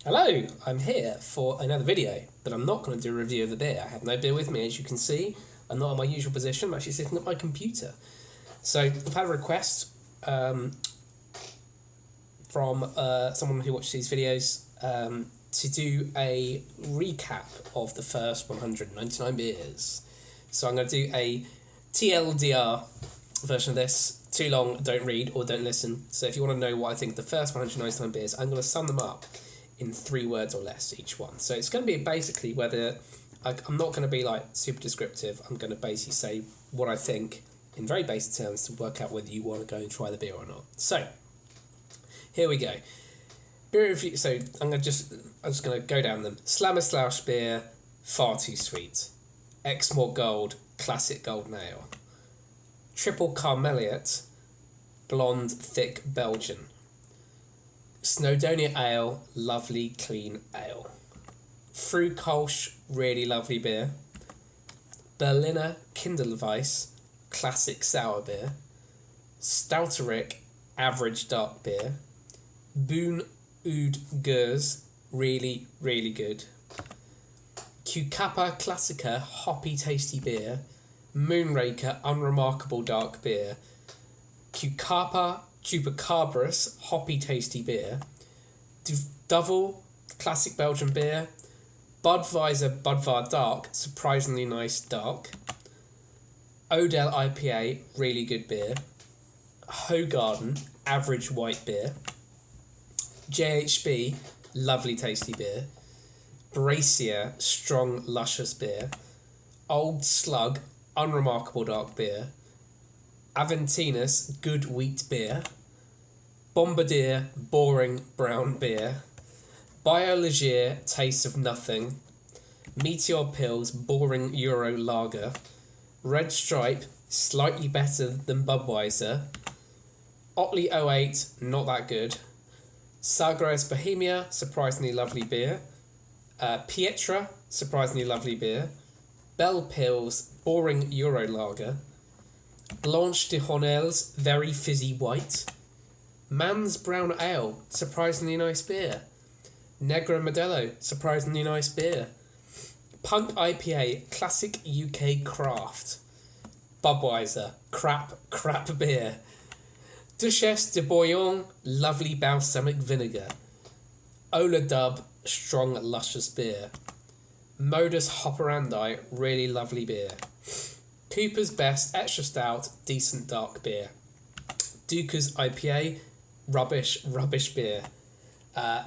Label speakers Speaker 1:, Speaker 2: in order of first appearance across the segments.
Speaker 1: Hello, I'm here for another video, but I'm not going to do a review of the beer. I have no beer with me, as you can see. I'm not in my usual position, I'm actually sitting at my computer. So I've had a request from someone who watches these videos to do a recap of the first 199 beers. So I'm going to do a TLDR version of this. Too long, don't read or don't listen. So if you want to know what I think of the first 199 beers, I'm going to sum them up in 3 words or less each one. So it's going to be basically whether I'm not going to be like super descriptive. I'm going to basically say what I think in very basic terms to work out whether you want to go and try the beer or not. So here we go. Beer review. So I'm just going to go down them. Slammer Slouch beer, far too sweet. Exmoor Gold, classic golden ale. Triple Carmeliet, blonde thick Belgian. Snowdonia Ale, lovely clean ale. Fru Kolsch, really lovely beer. Berliner Kinderweiss, classic sour beer. Stouterick, average dark beer. Boon Oud Gers, really, really good. Cucapa Classica, hoppy tasty beer. Moonraker, unremarkable dark beer. Cucapa Chupacabras, hoppy tasty beer. Duvel, classic Belgian beer. Budweiser Budvar Dark, surprisingly nice dark. Odell IPA, really good beer. Hoegaarden, average white beer. JHB, lovely tasty beer. Bracier, strong luscious beer. Old Slug, unremarkable dark beer. Aventinus, good wheat beer. Bombardier, boring brown beer. BioLeger, taste of nothing. Meteor Pills, boring Euro lager. Red Stripe, slightly better than Budweiser. Otley 08, not that good. Sagres Bohemia, surprisingly lovely beer. Pietra, surprisingly lovely beer. Bell Pills, boring Euro lager. Blanche de Honels, very fizzy white. Man's Brown Ale, surprisingly nice beer. Negro Modelo, surprisingly nice beer. Punk IPA, classic UK craft. Budweiser, crap beer. Duchesse de Bourgogne, lovely balsamic vinegar. Ola Dub, strong luscious beer. Modus Operandi, really lovely beer. Cooper's Best, extra stout, decent dark beer. Duca's IPA, rubbish beer.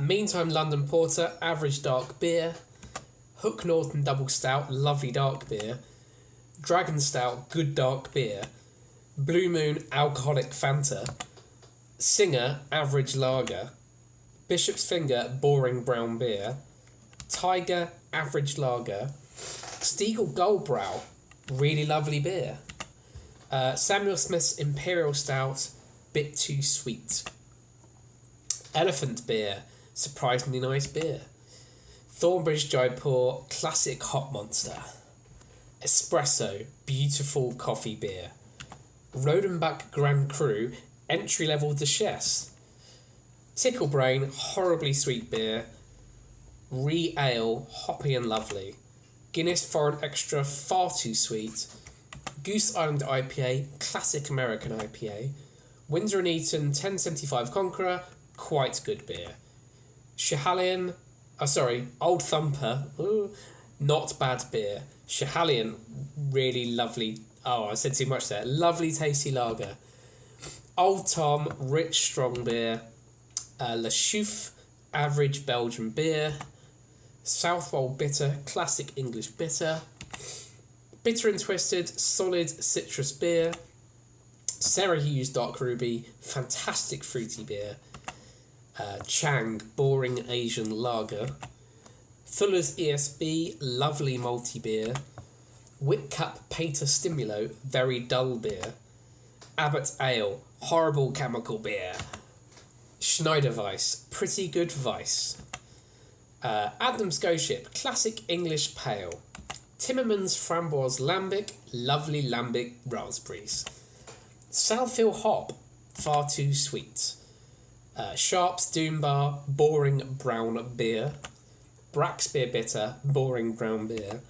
Speaker 1: Meantime London Porter, average dark beer. Hook Norton Double Stout, lovely dark beer. Dragon Stout, good dark beer. Blue Moon, alcoholic Fanta. Singer, average lager. Bishop's Finger, boring brown beer. Tiger, average lager. Stiegel Goldbrow, really lovely beer. Samuel Smith's Imperial Stout, bit too sweet. Elephant Beer, surprisingly nice beer. Thornbridge Jaipur, classic hot monster. Espresso, beautiful coffee beer. Rodenbach Grand Cru, entry-level Duchesse. Tickle Brain, horribly sweet beer. Ale, hoppy and lovely. Guinness Foreign Extra, far too sweet. Goose Island IPA, classic American IPA. Windsor & Eaton 1075 Conqueror, quite good beer. Schiehallion, Old Thumper, not bad beer. Schiehallion, really lovely. I said too much there. Lovely tasty lager. Old Tom, rich strong beer. Le Chouffe, average Belgian beer. Southwold Bitter, classic English bitter. Bitter and Twisted, solid citrus beer. Sarah Hughes Dark Ruby, fantastic fruity beer. Chang, boring Asian lager. Fuller's ESB, lovely malty beer. Whitcap Pater Stimulo, very dull beer. Abbott Ale, horrible chemical beer. Schneider Weiss, pretty good Weiss. Adams Goship, classic English pale. Timmermans Framboise Lambic, lovely lambic raspberries. Southfield Hop, far too sweet. Sharps Doombar, boring brown beer. Brack's Beer Bitter, boring brown beer.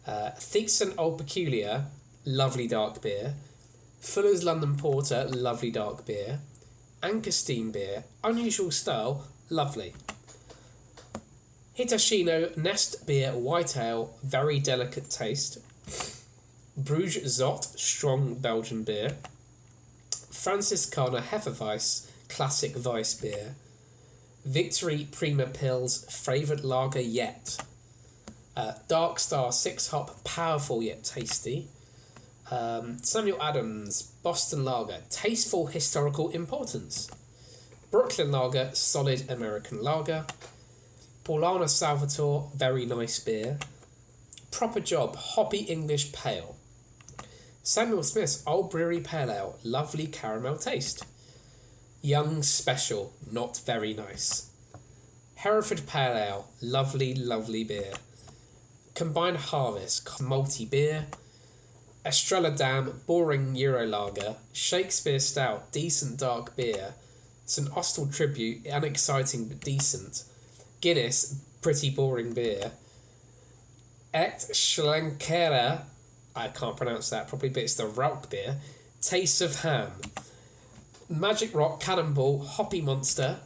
Speaker 1: Theekson Old Peculiar, lovely dark beer. Fuller's London Porter, lovely dark beer. Anchor Steam Beer, unusual style, lovely. Hitachino Nest Beer White Ale, very delicate taste. Bruges Zot, strong Belgian beer. Franziskaner Hefeweiss, classic Weiss beer. Victory Prima Pils, favourite lager yet. Dark Star 6 hop, powerful yet tasty. Samuel Adams, Boston Lager, tasteful historical importance. Brooklyn Lager, solid American lager. Paulana Salvatore, very nice beer. Proper Job, hoppy English pale. Samuel Smith's Old Brewery Pale Ale, lovely caramel taste. Young Special, not very nice. Hereford Pale Ale, lovely, lovely beer. Combined Harvest, malty beer. Estrella Dam, boring Euro lager. Shakespeare Stout, decent dark beer. St Austell Tribute, unexciting but decent. Guinness, pretty boring beer. Et Schlenkera, I can't pronounce that properly, but it's the Rauch beer. Taste of Ham. Magic Rock Cannonball, hoppy monster.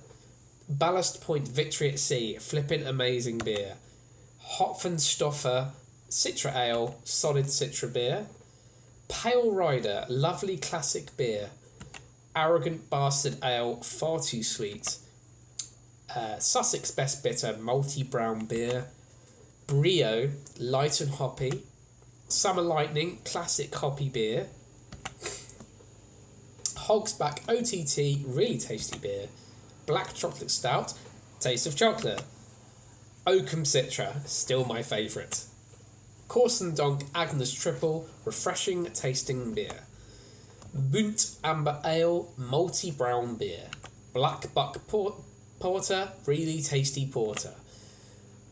Speaker 1: Ballast Point Victory at Sea, flippin' amazing beer. Hopfenstoffer Citra Ale, solid Citra beer. Pale Rider, lovely classic beer. Arrogant Bastard Ale, far too sweet. Sussex Best Bitter, malty brown beer. Brio, light and hoppy. Summer Lightning, classic hoppy beer. Hogsback OTT, really tasty beer. Black Chocolate Stout, taste of chocolate. Oakham Citra, still my favourite. Corson Donk Agnes Triple, refreshing tasting beer. Bunt Amber Ale, malty brown beer. Black Buck Porter, really tasty porter.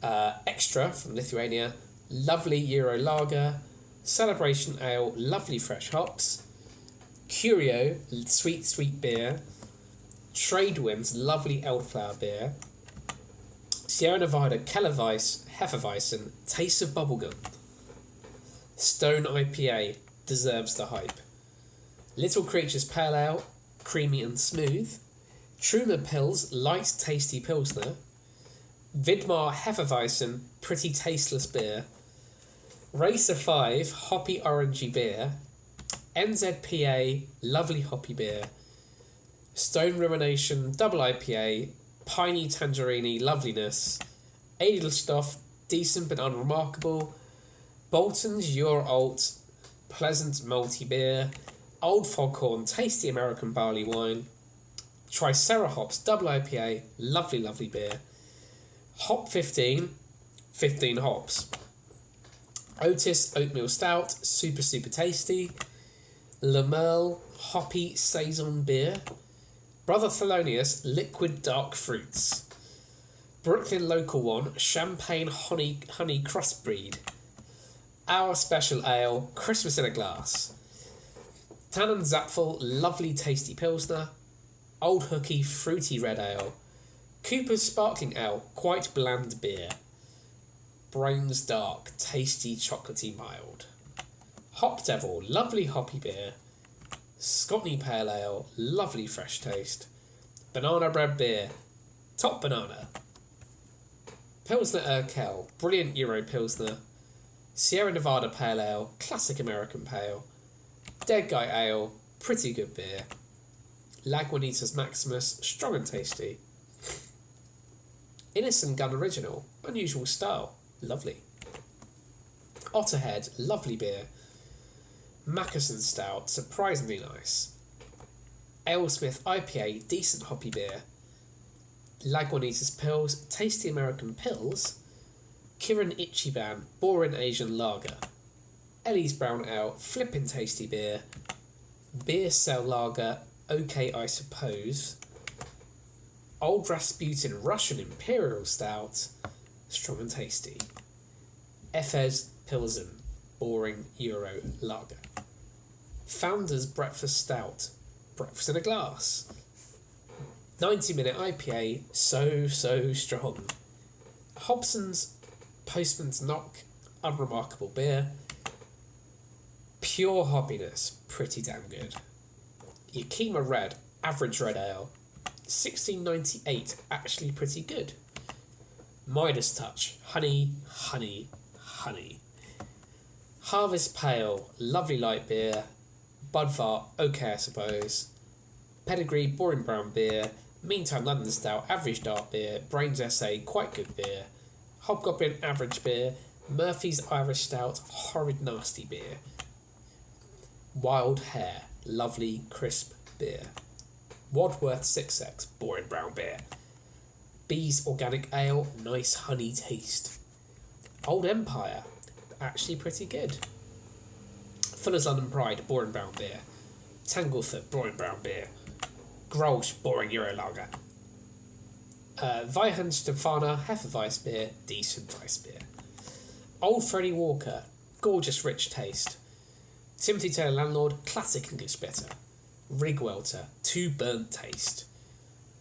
Speaker 1: Extra from Lithuania, lovely Euro lager. Celebration Ale, lovely fresh hops. Curio, sweet, sweet beer. Tradewinds, lovely elderflower beer. Sierra Nevada Kellerweiss Hefeweizen, taste of bubblegum. Stone IPA, deserves the hype. Little Creatures Pale Ale, creamy and smooth. Truma Pils, light tasty pilsner. Vidmar Hefeweizen, pretty tasteless beer. Racer 5, hoppy orangey beer. NZPA, lovely hoppy beer. Stone Rumination Double IPA, piney tangerine loveliness. Edelstoff, decent but unremarkable. Bolton's Your Alt, pleasant malty beer. Old Foghorn, tasty American barley wine. Tricera Hops Double IPA, lovely, lovely beer. Hop 15, 15 hops. Otis Oatmeal Stout, super, super tasty. Le Merle Hoppy Saison Beer. Brother Thelonious Liquid Dark Fruits. Brooklyn Local One Champagne Honey Crossbreed. Our Special Ale Christmas in a Glass. Tannen Zapfel Lovely Tasty Pilsner. Old Hooky Fruity Red Ale. Cooper's Sparkling Ale quite bland beer. Brains Dark Tasty Chocolatey Mild. Hop Devil lovely hoppy beer. Scotney Pale Ale, lovely fresh taste. Banana Bread Beer, top banana. Pilsner Urquell, brilliant Euro Pilsner. Sierra Nevada Pale Ale, classic American Pale. Dead Guy Ale, pretty good beer. Lagunitas Maximus, strong and tasty. Innocent Gun Original, unusual style, lovely. Otterhead, lovely beer. Mackerson Stout, surprisingly nice. Alesmith IPA, decent hoppy beer. Lagunitas Pils, tasty American pills. Kirin Ichiban, boring Asian lager. Ellie's Brown Ale, flippin' tasty beer. Beer Cell Lager, okay I suppose. Old Rasputin Russian Imperial Stout, strong and tasty. Efes Pilsen, boring Euro lager. Founder's Breakfast Stout, breakfast in a glass. 90-minute IPA, so strong. Hobson's Postman's Knock, unremarkable beer. Pure hoppiness, pretty damn good. Yakima Red, average red ale, 1698, actually pretty good. Midas Touch, honey. Harvest Pale, lovely light beer. Budvar, okay I suppose. Pedigree, boring brown beer. Meantime London Stout, average dark beer. Brains SA, quite good beer. Hobgoblin, average beer. Murphy's Irish Stout, horrid nasty beer. Wild Hare, lovely crisp beer. Wadworth 6X, boring brown beer. Bees Organic Ale, nice honey taste. Old Empire, actually pretty good. Fuller's London Pride, boring brown beer. Tangleford, boring brown beer. Grolsch, boring Euro lager. Weihenstephaner, Hefeweiss beer, decent ice beer. Old Freddie Walker, gorgeous rich taste. Timothy Taylor Landlord, classic English bitter. Rig Welter, too burnt taste.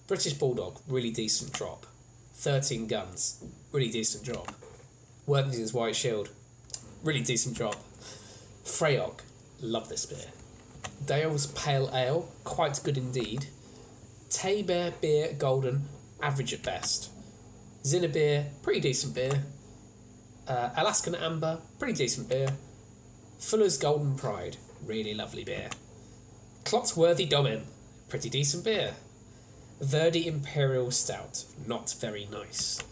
Speaker 1: British Bulldog, really decent drop. 13 Guns, really decent drop. Worthington's White Shield, really decent drop. Freyog, love this beer. Dale's Pale Ale, quite good indeed. Tay-Bear Beer Golden, average at best. Zinner Beer, pretty decent beer. Alaskan Amber, pretty decent beer. Fuller's Golden Pride, really lovely beer. Clotsworthy Dobbin, pretty decent beer. Verdi Imperial Stout, not very nice.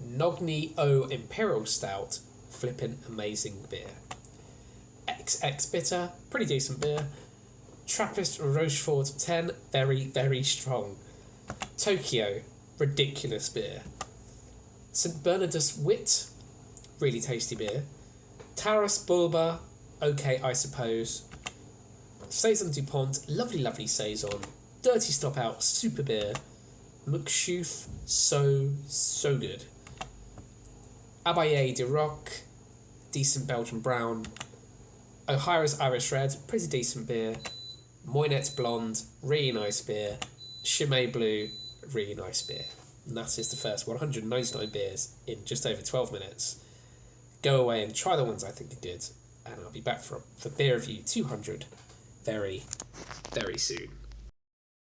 Speaker 1: Nogni O Imperial Stout, flippin' amazing beer. XX Bitter, pretty decent beer. Trappist Rochefort 10, very strong. Tokyo, ridiculous beer. St Bernardus Wit, really tasty beer. Taras Bulba, okay I suppose. Saison DuPont, lovely Saison. Dirty Stop Out, super beer. McShoof, so good. Abaye de Rock, decent Belgian brown. O'Hara's Irish Red, pretty decent beer. Moynette Blonde, really nice beer. Chimay Blue, really nice beer. And that is the first 199 beers in just over 12 minutes. Go away and try the ones I think are good, and I'll be back for beer review 200 very soon.